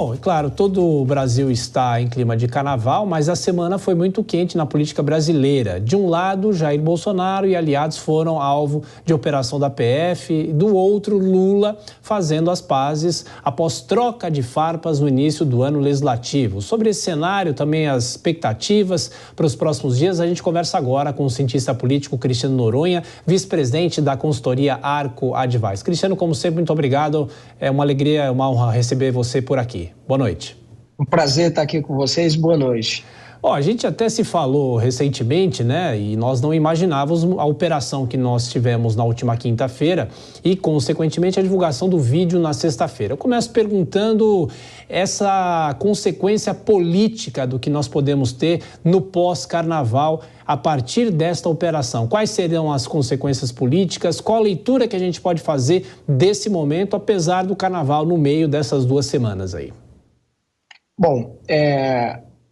Bom, é claro, todo o Brasil está em clima de carnaval, mas a semana foi muito quente na política brasileira. De um lado, Jair Bolsonaro e aliados foram alvo de operação da PF, do outro, Lula fazendo as pazes após troca de farpas no início do ano legislativo. Sobre esse cenário, também as expectativas para os próximos dias, a gente conversa agora com o cientista político Cristiano Noronha, vice-presidente da consultoria Arco Advice. Cristiano, como sempre, muito obrigado. É uma alegria, uma honra receber você por aqui. Boa noite. Um prazer estar aqui com vocês. Boa noite. A gente até se falou recentemente, né? E nós não imaginávamos a operação que nós tivemos na última quinta-feira e, consequentemente, a divulgação do vídeo na sexta-feira. Eu começo perguntando essa consequência política do que nós podemos ter no pós-carnaval a partir desta operação. Quais serão as consequências políticas? Qual a leitura que a gente pode fazer desse momento, apesar do carnaval no meio dessas 2 semanas aí? Bom,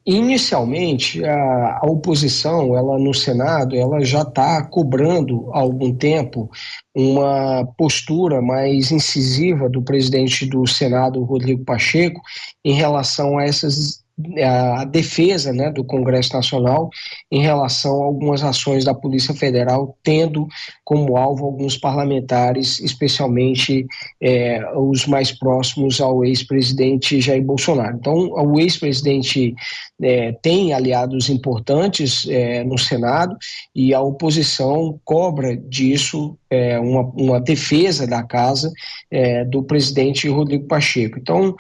inicialmente a oposição, ela no Senado, ela já está cobrando há algum tempo uma postura mais incisiva do presidente do Senado, Rodrigo Pacheco, em relação a a defesa, né, do Congresso Nacional em relação a algumas ações da Polícia Federal, tendo como alvo alguns parlamentares, especialmente os mais próximos ao ex-presidente Jair Bolsonaro. Então, o ex-presidente tem aliados importantes no Senado e a oposição cobra disso uma defesa da casa do presidente Rodrigo Pacheco. Então,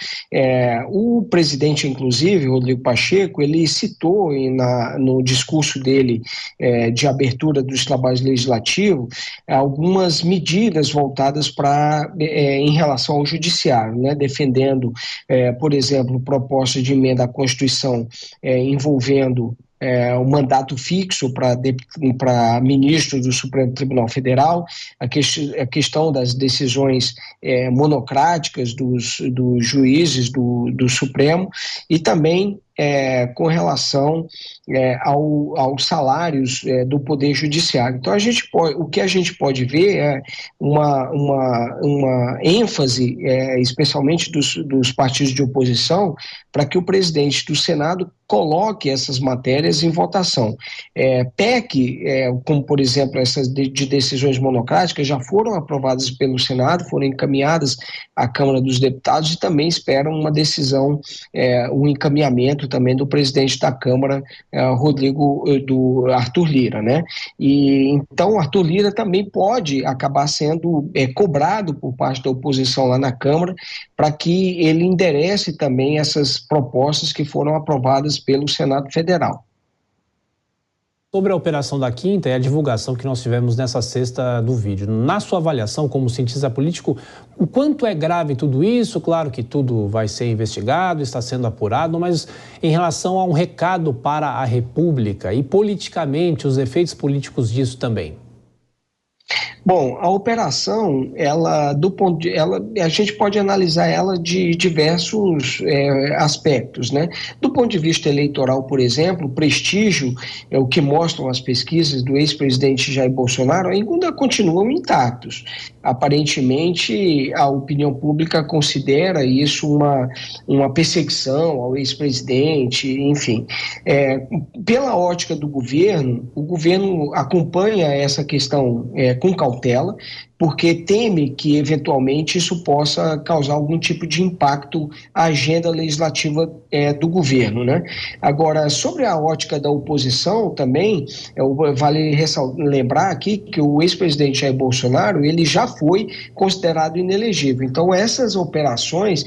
o presidente, inclusive, Rodrigo Pacheco, ele citou no discurso dele de abertura dos trabalhos legislativos algumas medidas voltadas em relação ao judiciário, né, defendendo, por exemplo, proposta de emenda à Constituição envolvendo o mandato fixo para ministros do Supremo Tribunal Federal, a questão das decisões monocráticas dos juízes do Supremo e também com relação aos salários do Poder Judiciário. Então, o que a gente pode ver é uma ênfase, especialmente dos partidos de oposição, para que o presidente do Senado coloque essas matérias em votação. PEC, como por exemplo essas de decisões monocráticas, já foram aprovadas pelo Senado, foram encaminhadas à Câmara dos Deputados e também esperam uma decisão, um encaminhamento também do presidente da Câmara, do Arthur Lira, né? E então Arthur Lira também pode acabar sendo cobrado por parte da oposição lá na Câmara para que ele enderece também essas propostas que foram aprovadas pelo Senado Federal. Sobre a operação da quinta e a divulgação que nós tivemos nessa sexta do vídeo, na sua avaliação como cientista político, o quanto é grave tudo isso? Claro que tudo vai ser investigado, está sendo apurado, mas em relação a um recado para a República e politicamente, os efeitos políticos disso também. Bom, a operação, a gente pode analisar ela de diversos aspectos, né? Do ponto de vista eleitoral, por exemplo, o prestígio, o que mostram as pesquisas do ex-presidente Jair Bolsonaro, ainda continuam intactos. Aparentemente, a opinião pública considera isso uma perseguição ao ex-presidente, enfim. Pela ótica do governo, o governo acompanha essa questão com cautela, porque teme que, eventualmente, isso possa causar algum tipo de impacto à agenda legislativa do governo, né? Agora, sobre a ótica da oposição também, vale lembrar aqui que o ex-presidente Jair Bolsonaro, ele já foi considerado inelegível. Então, essas operações,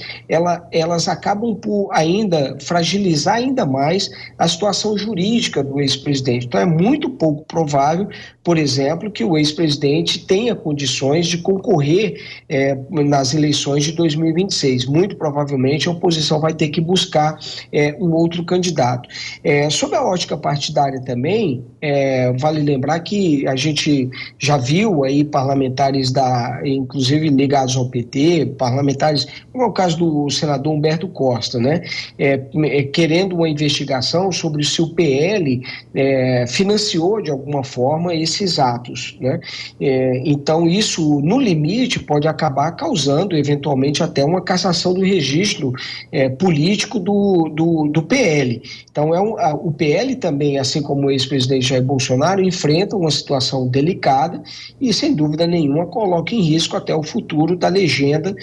elas acabam por ainda fragilizar ainda mais a situação jurídica do ex-presidente. Então, é muito pouco provável, por exemplo, que o ex-presidente tenha condições de concorrer nas eleições de 2026. Muito provavelmente a oposição vai ter que buscar um outro candidato. Sob a ótica partidária também, vale lembrar que a gente já viu aí parlamentares inclusive ligados ao PT, parlamentares, como é o caso do senador Humberto Costa, né? Querendo uma investigação sobre se o PL financiou de alguma forma esses atos, né? Então isso isso, no limite, pode acabar causando, eventualmente, até uma cassação do registro político do PL. Então, o PL também, assim como o ex-presidente Jair Bolsonaro, enfrenta uma situação delicada e, sem dúvida nenhuma, coloca em risco até o futuro da legenda.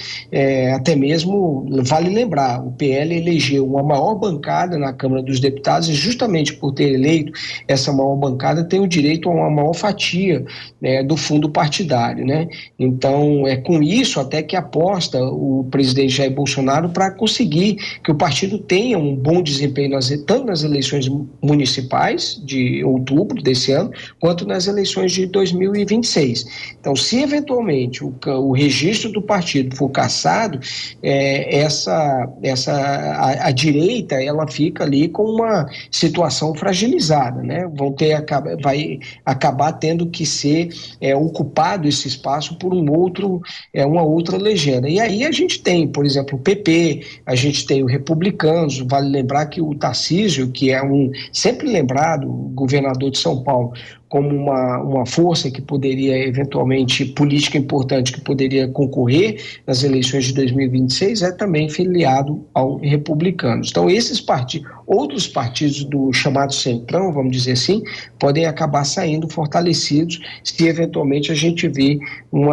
Até mesmo, vale lembrar, o PL elegeu uma maior bancada na Câmara dos Deputados e, justamente por ter eleito essa maior bancada, tem o direito a uma maior fatia do fundo partidário, né? Então, é com isso até que aposta o presidente Jair Bolsonaro para conseguir que o partido tenha um bom desempenho tanto nas eleições municipais de outubro desse ano, quanto nas eleições de 2026. Então, se eventualmente o registro do partido for cassado, a direita ela fica ali com uma situação fragilizada, né? Vai acabar tendo que ser ocupado esse espaço por uma outra legenda. E aí a gente tem, por exemplo, o PP, a gente tem o Republicanos. Vale lembrar que o Tarcísio, que é sempre lembrado, governador de São Paulo, como uma força que poderia, eventualmente, política importante, que poderia concorrer nas eleições de 2026, é também filiado ao Republicanos. Então, outros partidos do chamado Centrão, vamos dizer assim, podem acabar saindo fortalecidos se, eventualmente, a gente vê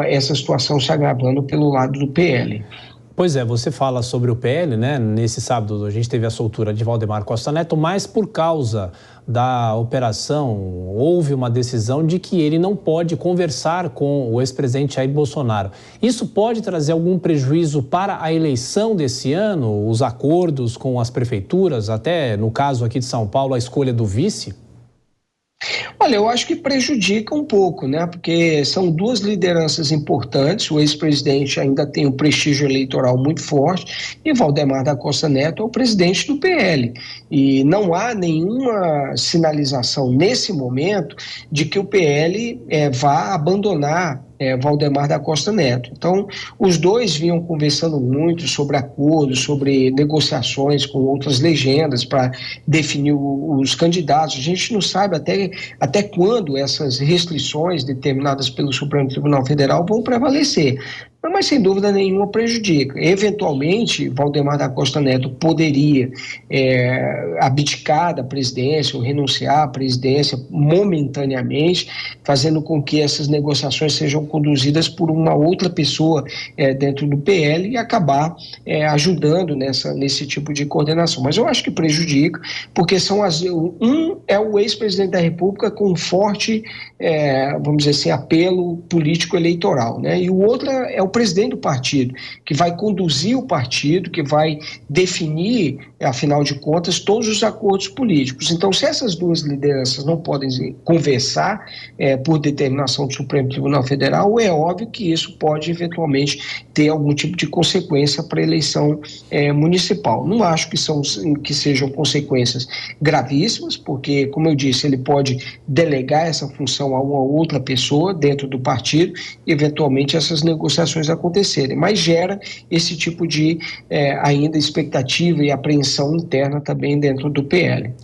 essa situação se agravando pelo lado do PL. Pois é, você fala sobre o PL, né? Nesse sábado a gente teve a soltura de Valdemar Costa Neto, mas por causa da operação houve uma decisão de que ele não pode conversar com o ex-presidente Jair Bolsonaro. Isso pode trazer algum prejuízo para a eleição desse ano, os acordos com as prefeituras, até no caso aqui de São Paulo, a escolha do vice? Olha, eu acho que prejudica um pouco, né? Porque são duas lideranças importantes. O ex-presidente ainda tem um prestígio eleitoral muito forte e Valdemar da Costa Neto é o presidente do PL. E não há nenhuma sinalização nesse momento de que o PL vá abandonar Valdemar da Costa Neto. Então, os dois vinham conversando muito sobre acordos, sobre negociações com outras legendas para definir os candidatos. A gente não sabe até quando essas restrições determinadas pelo Supremo Tribunal Federal vão prevalecer. Mas, sem dúvida nenhuma, prejudica. Eventualmente, Valdemar da Costa Neto poderia abdicar da presidência ou renunciar à presidência momentaneamente, fazendo com que essas negociações sejam conduzidas por uma outra pessoa dentro do PL e acabar ajudando nesse tipo de coordenação. Mas eu acho que prejudica, porque é o ex-presidente da República com um forte, vamos dizer assim, apelo político-eleitoral, né? E o outro é o presidente do partido, que vai conduzir o partido, que vai definir, afinal de contas, todos os acordos políticos. Então, se essas duas lideranças não podem conversar por determinação do Supremo Tribunal Federal, é óbvio que isso pode, eventualmente, ter algum tipo de consequência para a eleição municipal. Não acho que sejam consequências gravíssimas, porque, como eu disse, ele pode delegar essa função a uma outra pessoa dentro do partido e, eventualmente, essas negociações acontecerem, mas gera esse tipo de ainda expectativa e apreensão interna também dentro do PL.